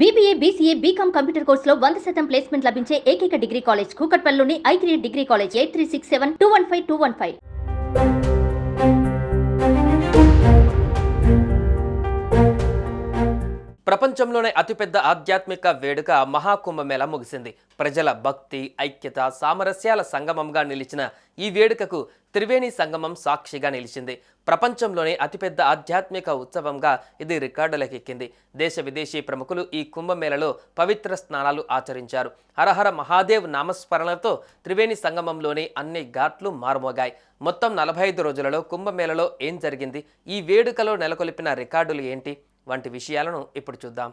BBA, BCA, BCom computer కోర్సులో 100% placement లభించే ఏకైక డిగ్రీ కాలేజ్ కూకట్పల్లిలోని i3 డిగ్రీ కాలేజ్ 8367215215. ప్రపంచంలోనే అతిపెద్ద ఆధ్యాత్మిక వేడుక మహాకుంభమేళా ముగిసింది. ప్రజల భక్తి, ఐక్యత, సామరస్యాల సంగమంగా నిలిచిన ఈ వేడుకకు త్రివేణి సంగమం సాక్షిగా నిలిచింది. ప్రపంచంలోనే అతిపెద్ద ఆధ్యాత్మిక ఉత్సవంగా ఇది రికార్డులకెక్కింది. దేశ విదేశీ ప్రముఖులు ఈ కుంభమేళలో పవిత్ర స్నానాలు ఆచరించారు. హరహర మహాదేవ్ నామస్మరణలతో త్రివేణి సంగమంలోని అన్ని ఘాట్లు మారుమోగాయి. మొత్తం 45 రోజులలో కుంభమేళలో ఏం జరిగింది, ఈ వేడుకలో నెలకొల్పిన రికార్డులు ఏంటి వంటి విషయాలను ఇప్పుడు చూద్దాం.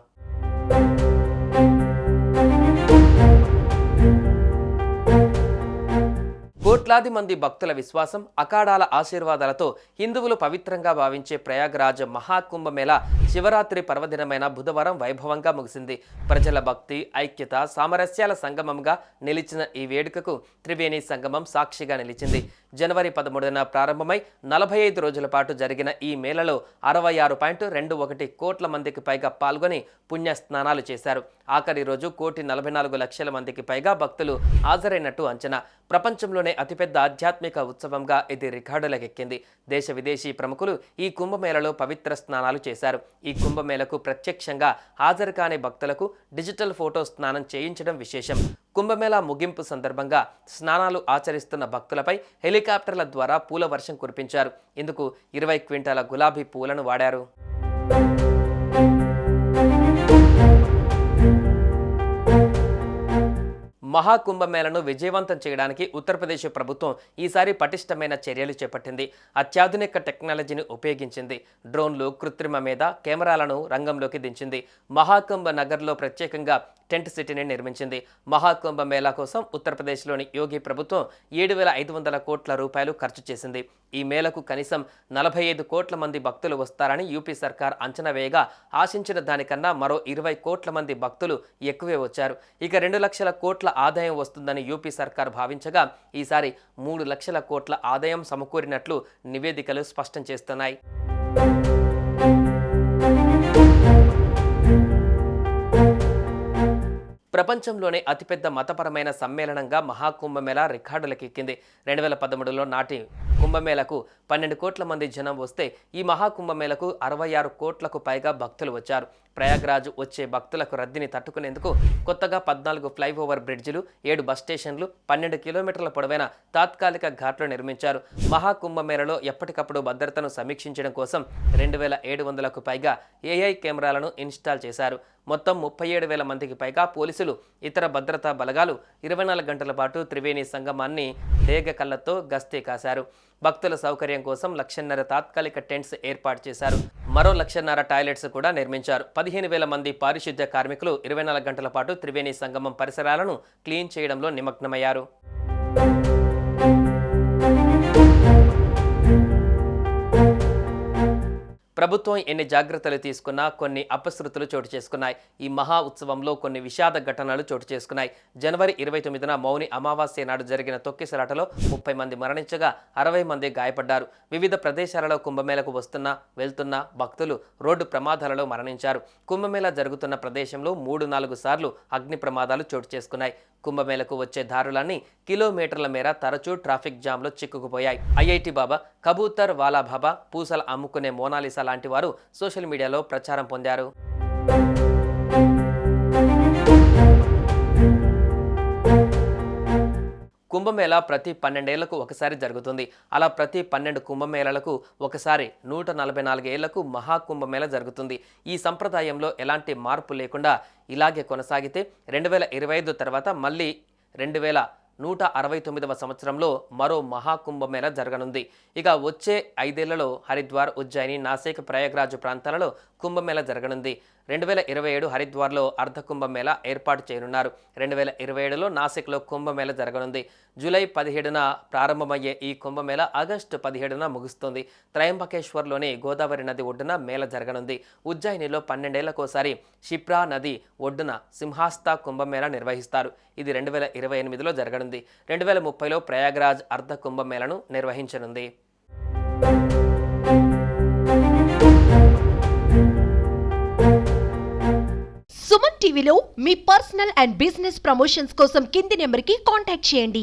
కోట్లాది మంది భక్తుల విశ్వాసం, అఖాడాల ఆశీర్వాదాలతో హిందువులు పవిత్రంగా భావించే ప్రయాగరాజ్ మహాకుంభమేళా శివరాత్రి పర్వదినమైన బుధవారం వైభవంగా ముగిసింది. ప్రజల భక్తి, ఐక్యత, సామరస్యాల సంగమంగా నిలిచిన ఈ వేడుకకు త్రివేణి సంగమం సాక్షిగా నిలిచింది. జనవరి 13న ప్రారంభమై 45 రోజుల పాటు జరిగిన ఈ మేళలో 66.21 కోట్ల మందికి పైగా పాల్గొని పుణ్యస్నానాలు చేశారు. ఆఖరి రోజు 1,44,00,000 మందికి పైగా భక్తులు హాజరైనట్టు అంచనా. ప్రపంచంలోనే అతిపెద్ద ఆధ్యాత్మిక ఉత్సవంగా ఇది రికార్డులకెక్కింది. దేశ విదేశీ ప్రముఖులు ఈ కుంభమేళలో పవిత్ర స్నానాలు చేశారు. ఈ కుంభమేళకు ప్రత్యక్షంగా హాజరు కాని భక్తులకు డిజిటల్ ఫోటో స్నానం చేయించడం విశేషం. కుంభమేళా ముగింపు సందర్భంగా స్నానాలు ఆచరిస్తున్న భక్తులపై హెలికాప్టర్ల ద్వారా పూల వర్షం కురిపించారు. ఇందుకు 20 క్వింటాల గులాబీ పూలను వాడారు. మహాకుంభమేళను విజయవంతం చేయడానికి ఉత్తరప్రదేశ్ ప్రభుత్వం ఈసారి పటిష్టమైన చర్యలు చేపట్టింది. అత్యాధునిక టెక్నాలజీని ఉపయోగించింది. డ్రోన్లు, కృత్రిమ మీద కెమెరాలను రంగంలోకి దించింది. మహాకుంభ నగర్లో ప్రత్యేకంగా టెంట్ సిటీని నిర్మించింది. మహాకుంభ మేళా కోసం ఉత్తరప్రదేశ్లోని యోగి ప్రభుత్వం 7,500 కోట్ల రూపాయలు ఖర్చు చేసింది. ఈ మేళకు కనీసం 45 కోట్ల మంది భక్తులు వస్తారని యూపీ సర్కార్ అంచనా వేయగా ఆశించిన దానికన్నా మరో 20 కోట్ల మంది భక్తులు ఎక్కువే వచ్చారు. ఇక 2 లక్షల కోట్ల ఆదాయం వస్తుందని యూపీ సర్కార్ భావించగా ఈసారి 3 లక్షల కోట్ల ఆదాయం సమకూరినట్లు నివేదికలు స్పష్టం చేస్తున్నాయి. ప్రపంచంలోనే అతిపెద్ద మతపరమైన సమ్మేళనంగా మహాకుంభమేళా రికార్డులకెక్కింది. 2013లో నాటి కుంభమేళకు 12 కోట్ల మంది జనం వస్తే ఈ మహాకుంభమేళకు 66 కోట్లకు పైగా భక్తులు వచ్చారు. ప్రయాగ్రాజ్ వచ్చే భక్తులకు రద్దీని తట్టుకునేందుకు కొత్తగా 14 ఫ్లైఓవర్ బ్రిడ్జిలు, 7 బస్ స్టేషన్లు, 12 కిలోమీటర్ల పొడవైన తాత్కాలిక ఘాట్లు నిర్మించారు. మహాకుంభమేళలో ఎప్పటికప్పుడు భద్రతను సమీక్షించడం కోసం 2,700కు పైగా AI కెమెరాలను ఇన్స్టాల్ చేశారు. మొత్తం 37,000 మందికి పైగా పోలీసులు, ఇతర భద్రతా బలగాలు 24 గంటల పాటు త్రివేణి సంగమాన్ని డేగ కళ్ళతో గస్తీ కాశారు. భక్తుల సౌకర్యం కోసం 1,50,000 తాత్కాలిక టెంట్స్ ఏర్పాటు చేశారు. మరో 1,50,000 టాయిలెట్స్ కూడా నిర్మించారు. 15,000 మంది పారిశుద్ధ్య కార్మికులు 24 గంటల పాటు త్రివేణి సంగమం పరిసరాలను క్లీన్ చేయడంలో నిమగ్నమయ్యారు. ప్రభుత్వం ఎన్ని జాగ్రత్తలు తీసుకున్నా కొన్ని అపశృతులు చోటు చేసుకున్నాయి. ఈ మహా ఉత్సవంలో కొన్ని విషాద ఘటనలు చోటు చేసుకున్నాయి. జనవరి 29న మౌని అమావాస్య నాడు జరిగిన తొక్కిసలాటలో 30 మంది మరణించగా 60 మంది గాయపడ్డారు. వివిధ ప్రదేశాలలో కుంభమేళకు వెళ్తున్న భక్తులు రోడ్డు ప్రమాదాలలో మరణించారు. కుంభమేళా జరుగుతున్న ప్రదేశంలో 3-4 సార్లు అగ్ని ప్రమాదాలు చోటు చేసుకున్నాయి. కుంభమేళకు వచ్చే దారులన్నీ కిలోమీటర్ల మేర తరచూ ట్రాఫిక్ జామ్లో చిక్కుకుపోయాయి. ఐఐటి బాబా, కబూతర్ వాలా బాబా, పూసలు అమ్ముకునే మోనాలిసా లాంటి వారు సోషల్ మీడియాలో ప్రచారం పొందారు. కుంభమేళా ప్రతి 12 ఏళ్లకు ఒకసారి జరుగుతుంది. అలా ప్రతి 12 కుంభమేళాలకు ఒకసారి 144 ఏళ్లకు మహాకుంభమేళా జరుగుతుంది. ఈ సంప్రదాయంలో ఎలాంటి మార్పు లేకుండా ఇలాగే కొనసాగితే 2025 తర్వాత మళ్ళీ 2169వ సంవత్సరంలో మరో మహాకుంభమేళా జరగనుంది. ఇక వచ్చే 5 ఏళ్లలో హరిద్వార్, ఉజ్జయిని, నాసిక్, ప్రయాగ్రాజ్ ప్రాంతాలలో కుంభమేళా జరగనుంది. 2027 హరిద్వార్లో అర్ధ కుంభమేళా ఏర్పాటు చేయనున్నారు. 2027లో నాసిక్లో కుంభమేళా జరగనుంది. జూలై 17న ప్రారంభమయ్యే ఈ కుంభమేళా ఆగస్టు 17న ముగుస్తుంది. త్రయంబకేశ్వర్లోని గోదావరి నది ఒడ్డున మేళ జరగనుంది. ఉజ్జయినిలో 12 ఏళ్లకోసారి క్షిప్రా నది ఒడ్డున సింహాస్తా కుంభమేళా నిర్వహిస్తారు. ఇది 2028లో జరగనుంది. 2030లో ప్రయాగ్రాజ్ అర్ధ కుంభమేళాను నిర్వహించనుంది. సుమన్ టీవీలో మీ పర్సనల్ అండ్ బిజినెస్ ప్రమోషన్స్ కోసం కింది నెంబర్కి కాంటాక్ట్ చేయండి.